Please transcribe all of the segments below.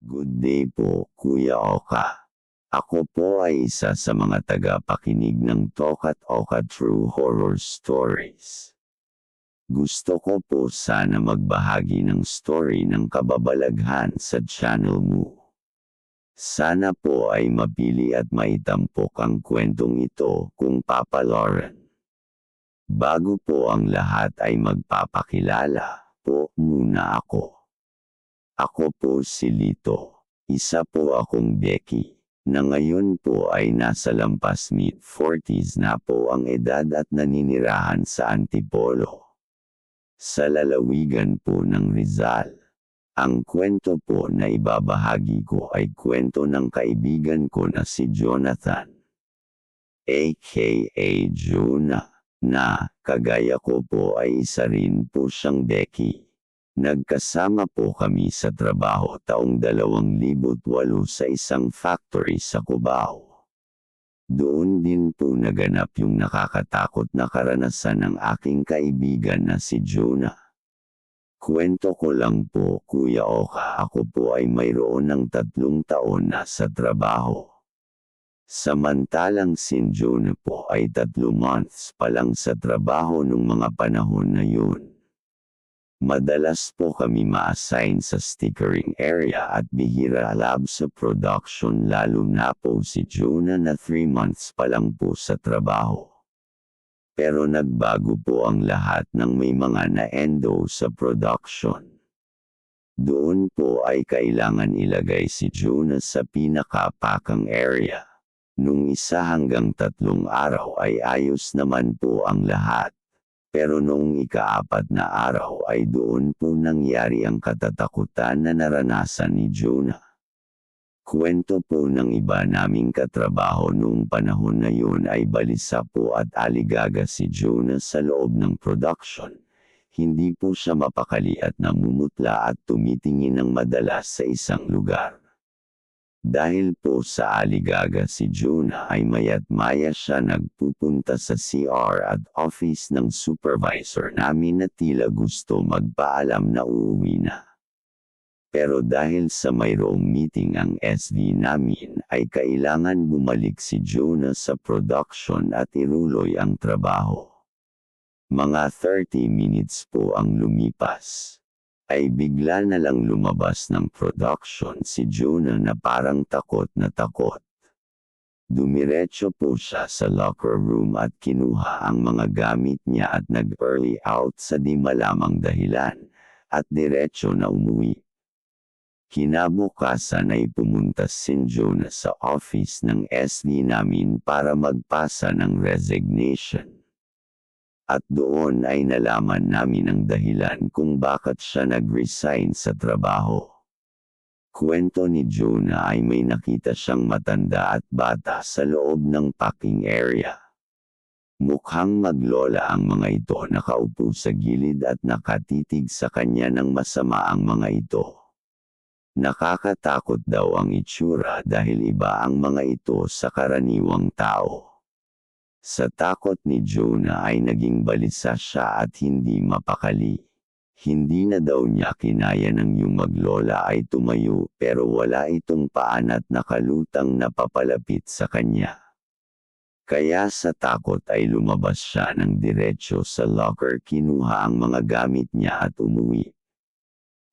Good day po, Kuya Oka. Ako po ay isa sa mga tagapakinig ng Tokat Oka True Horror Stories. Gusto ko po sana magbahagi ng story ng kababalaghan sa channel mo. Sana po ay mapili at maitampok ang kwentong ito kung Papa Lauren. Bago po ang lahat ay magpapakilala po muna ako. Ako po si Lito. Isa po akong Becky, na ngayon po ay nasa lampas mid-40s na po ang edad at naninirahan sa Antipolo, sa lalawigan po ng Rizal. Ang kwento po na ibabahagi ko ay kwento ng kaibigan ko na si Jonathan, aka Jonah, na kagaya ko po ay isa rin po siyang Becky. Nagkasama po kami sa trabaho taong 2008 sa isang factory sa Cubao. Doon din po naganap yung nakakatakot na karanasan ng aking kaibigan na si Jonah. Kwento ko lang po, Kuya Oka, ako po ay mayroon ng 3 taon na sa trabaho. Samantalang si Jonah po ay 3 months pa lang sa trabaho nung mga panahon na yun. Madalas po kami ma-assign sa stickering area at bihira lab sa production, lalo na po si Jonah na 3 months pa lang po sa trabaho. Pero nagbago po ang lahat nang may mga na-endo sa production. Doon po ay kailangan ilagay si Jonah sa pinakapakang area. Nung 1 hanggang 3 araw ay ayos naman po ang lahat. Pero noong ika-4 na araw ay doon po nangyari ang katatakutan na naranasan ni Jonah. Kwento po ng iba naming katrabaho noong panahon na yun ay balisa po at aligaga si Jonah sa loob ng production. Hindi po siya mapakali at namumutla at tumitingin ng madalas sa isang lugar. Dahil po sa aligaga si Jonah ay maya't maya siya nagpupunta sa CR at office ng supervisor namin na tila gusto magpaalam na uuwi na. Pero dahil sa mayroong meeting ang SV namin ay kailangan bumalik si Jonah sa production at iruloy ang trabaho. Mga 30 minutes po ang lumipas. Ay bigla na lang lumabas ng production si Jonah na parang takot na takot. Dumiretso po siya sa locker room at kinuha ang mga gamit niya at nag-early out sa di malamang dahilan, at diretso na umuwi. Kinabukasan ay pumunta si Jonah sa office ng SV namin para magpasa ng resignation. At doon ay nalaman namin ang dahilan kung bakit siya nag-resign sa trabaho. Kwento ni Jonah ay may nakita siyang matanda at bata sa loob ng packing area. Mukhang maglola ang mga ito, nakaupo sa gilid at nakatitig sa kanya ng masama ang mga ito. Nakakatakot daw ang itsura dahil iba ang mga ito sa karaniwang tao. Sa takot ni Jonah ay naging balisa siya at hindi mapakali. Hindi na daw niya kinaya ng yung maglola ay tumayo, pero wala itong paan at nakalutang na papalapit sa kanya. Kaya sa takot ay lumabas siya ng diretso sa locker, kinuha ang mga gamit niya at umuwi.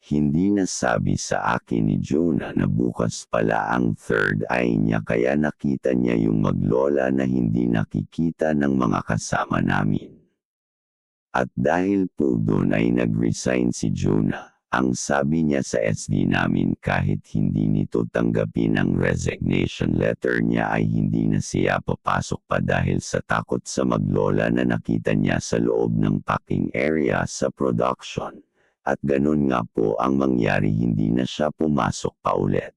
Hindi nasabi sa akin ni Jonah na bukas pala ang third eye niya, kaya nakita niya yung maglola na hindi nakikita ng mga kasama namin. At dahil po doon ay nag-resign si Jonah, ang sabi niya sa SD namin kahit hindi nito tanggapin ang resignation letter niya ay hindi na siya papasok pa dahil sa takot sa maglola na nakita niya sa loob ng packing area sa production. At ganun nga po ang mangyari, hindi na siya pumasok pa ulit.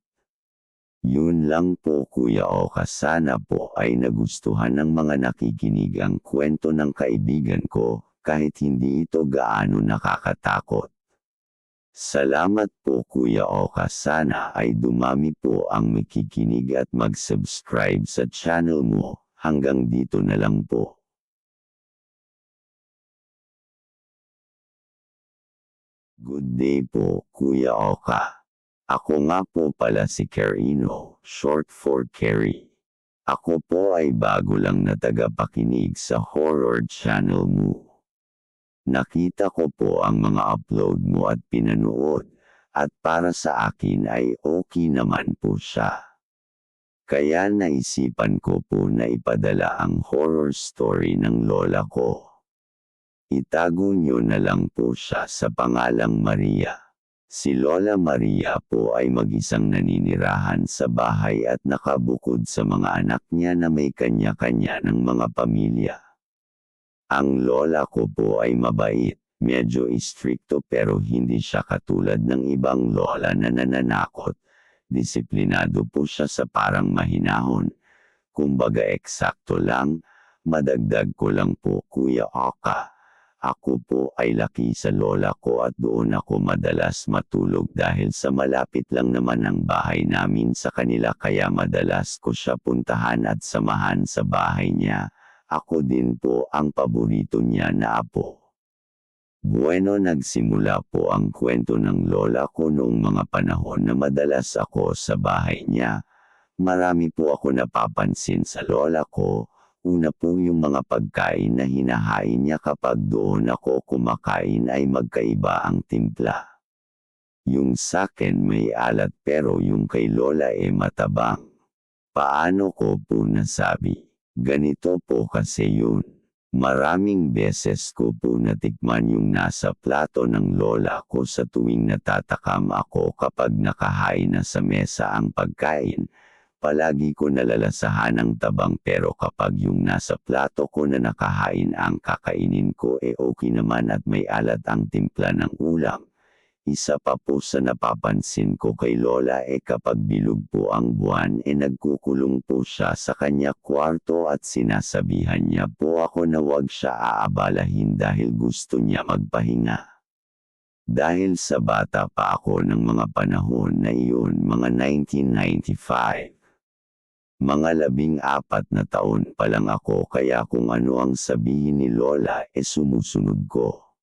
Yun lang po, Kuya Oka, sana po ay nagustuhan ng mga nakikinig ang kwento ng kaibigan ko, kahit hindi ito gaano nakakatakot. Salamat po, Kuya Oka, sana ay dumami po ang makikinig at mag-subscribe sa channel mo. Hanggang dito na lang po. Good day po, Kuya Oka. Ako nga po pala si Carino, short for Carrie. Ako po ay bago lang na tagapakinig sa horror channel mo. Nakita ko po ang mga upload mo at pinanood, at para sa akin ay okay naman po siya. Kaya naisipan ko po na ipadala ang horror story ng lola ko. Itago nyo na lang po siya sa pangalang Maria. Si Lola Maria po ay mag-isang naninirahan sa bahay at nakabukod sa mga anak niya na may kanya-kanya ng mga pamilya. Ang lola ko po ay mabait, medyo istrikto pero hindi siya katulad ng ibang lola na nananakot. Disiplinado po siya sa parang mahinahon. Kumbaga eksakto lang, madagdag ko lang po Kuya Oka. Ako po ay laki sa lola ko at doon ako madalas matulog dahil sa malapit lang naman ang bahay namin sa kanila kaya madalas ko siya puntahan at samahan sa bahay niya. Ako din po ang paborito niya na apo. Bueno, nagsimula po ang kwento ng lola ko noong mga panahon na madalas ako sa bahay niya. Marami po ako napapansin sa lola ko. Una po yung mga pagkain na hinahain niya kapag doon ako kumakain ay magkaiba ang timpla. Yung sakin may alat pero yung kay lola matabang. Paano ko po nasabi? Ganito po kasi yun. Maraming beses ko po natikman yung nasa plato ng lola ko sa tuwing natatakam ako kapag nakahain na sa mesa ang pagkain. Palagi ko nalalasahan ang tabang pero kapag yung nasa plato ko na nakahain ang kakainin ko okay naman at may alat ang timpla ng ulam. Isa pa po sa napapansin ko kay lola kapag bilog po ang buwan nagkukulong po siya sa kanya kwarto at sinasabihan niya po ako na wag siya aabalahin dahil gusto niya magpahinga. Dahil sa bata pa ako ng mga panahon na iyon mga 1995. Mga 14 na taon pa lang ako kaya kung ano ang sabihin ni lola sumusunod ko.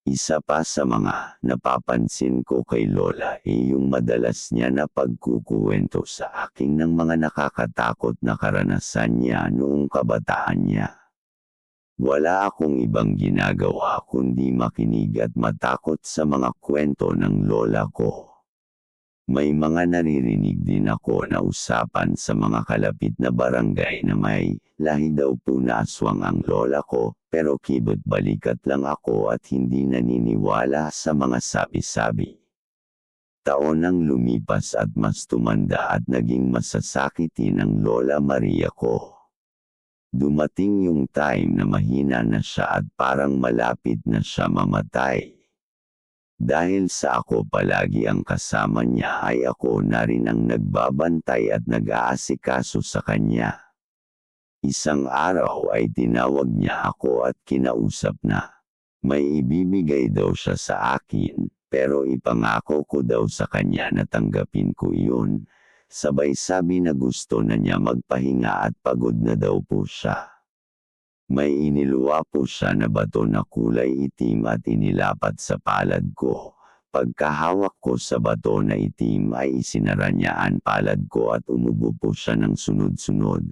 Isa pa sa mga napapansin ko kay lola yung madalas niya na pagkukuwento sa akin ng mga nakakatakot na karanasan niya noong kabataan niya. Wala akong ibang ginagawa kundi makinig at matakot sa mga kwento ng lola ko. May mga naririnig din ako na usapan sa mga kalapit na barangay na may lahi daw po na aswang ang lola ko, pero kibot balikat lang ako at hindi naniniwala sa mga sabi-sabi. Taon ang lumipas at mas tumanda at naging masasakitin ang Lola Maria ko. Dumating yung time na mahina na siya at parang malapit na siya mamatay. Dahil sa ako palagi ang kasama niya ay ako na rin ang nagbabantay at nag-aasikaso sa kanya. Isang araw ay tinawag niya ako at kinausap na. May ibibigay daw siya sa akin, pero ipangako ko daw sa kanya na tanggapin ko iyon. Sabay sabi na gusto na niya magpahinga at pagod na daw po siya. May iniluwa po siya na bato na kulay itim at inilapat sa palad ko. Pagkahawak ko sa bato na itim ay isinara niya ang palad ko at umubo po siya ng sunod-sunod.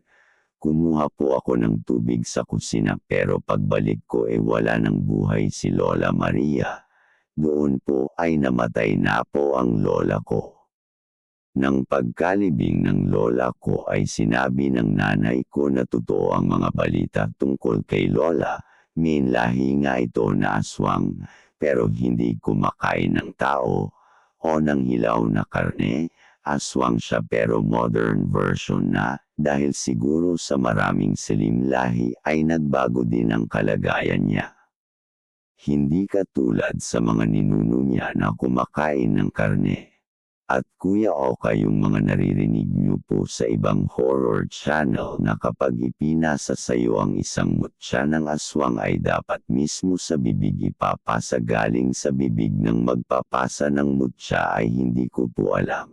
Kumuha po ako ng tubig sa kusina pero pagbalik ko wala ng buhay si Lola Maria. Doon po ay namatay na po ang lola ko. Nang pagkalibing ng lola ko ay sinabi ng nanay ko na totoo ang mga balita tungkol kay lola. May lahi nga ito na aswang, pero hindi kumakain ng tao o ng hilaw na karne. Aswang siya pero modern version na, dahil siguro sa maraming silim lahi ay nagbago din ang kalagayan niya. Hindi katulad sa mga ninuno niya na kumakain ng karne. At Kuya Oka yung mga naririnig niyo po sa ibang horror channel na kapag ipinasa sa iyo ang isang mutya ng aswang ay dapat mismo sa bibig ipapasa galing sa bibig ng magpapasa ng mutya ay hindi ko po alam.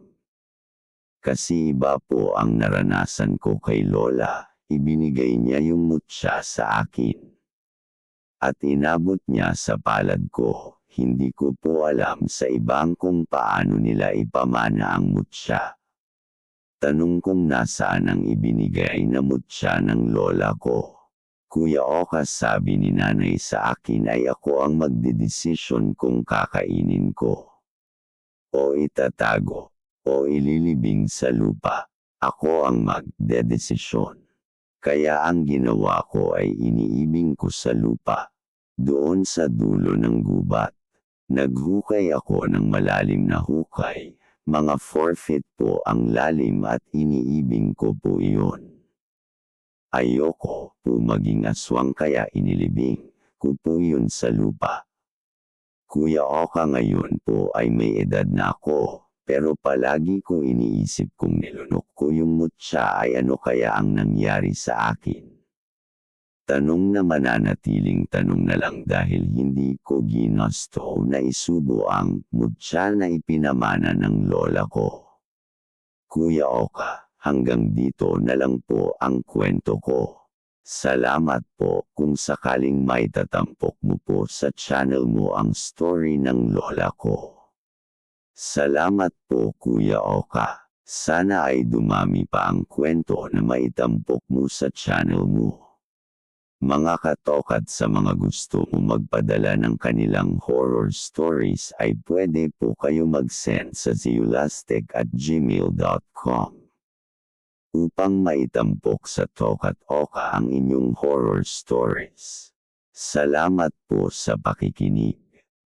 Kasi iba po ang naranasan ko kay Lola, ibinigay niya yung mutya sa akin. At inabot niya sa palad ko. hindi ko po alam sa ibang kung paano nila ipamana ang mutya. Tanong kung nasaan ang ibinigay na mutya ng lola ko. Kuya Oka, sabi ni nanay sa akin ay ako ang magdedesisyon kung kakainin ko o itatago o ililibing sa lupa. Ako ang magdedesisyon. Kaya ang ginawa ko ay iniibing ko sa lupa. Doon sa dulo ng gubat. Naghukay ako ng malalim na hukay. Mga 4 feet po ang lalim at iniibing ko po iyon. Ayoko po maging aswang kaya inilibing ko po yun sa lupa. Kuya Oka, ngayon po ay may edad na ako, pero palagi ko iniisip kung nilunok ko yung mutya ay ano kaya ang nangyari sa akin. Tanong na mananatiling tanong na lang dahil hindi ko ginusto na isubo ang mutya na ipinamana ng lola ko. Kuya Oka, hanggang dito na lang po ang kwento ko. Salamat po kung sakaling may tatampok mo po sa channel mo ang story ng lola ko. Salamat po Kuya Oka. Sana ay dumami pa ang kwento na maitampok mo sa channel mo. Mga katokad, sa mga gusto mo magpadala ng kanilang horror stories ay pwede po kayo mag-send sa zeulastic@gmail.com upang maitampok sa Tokat Oka ang inyong horror stories. Salamat po sa pakikinig.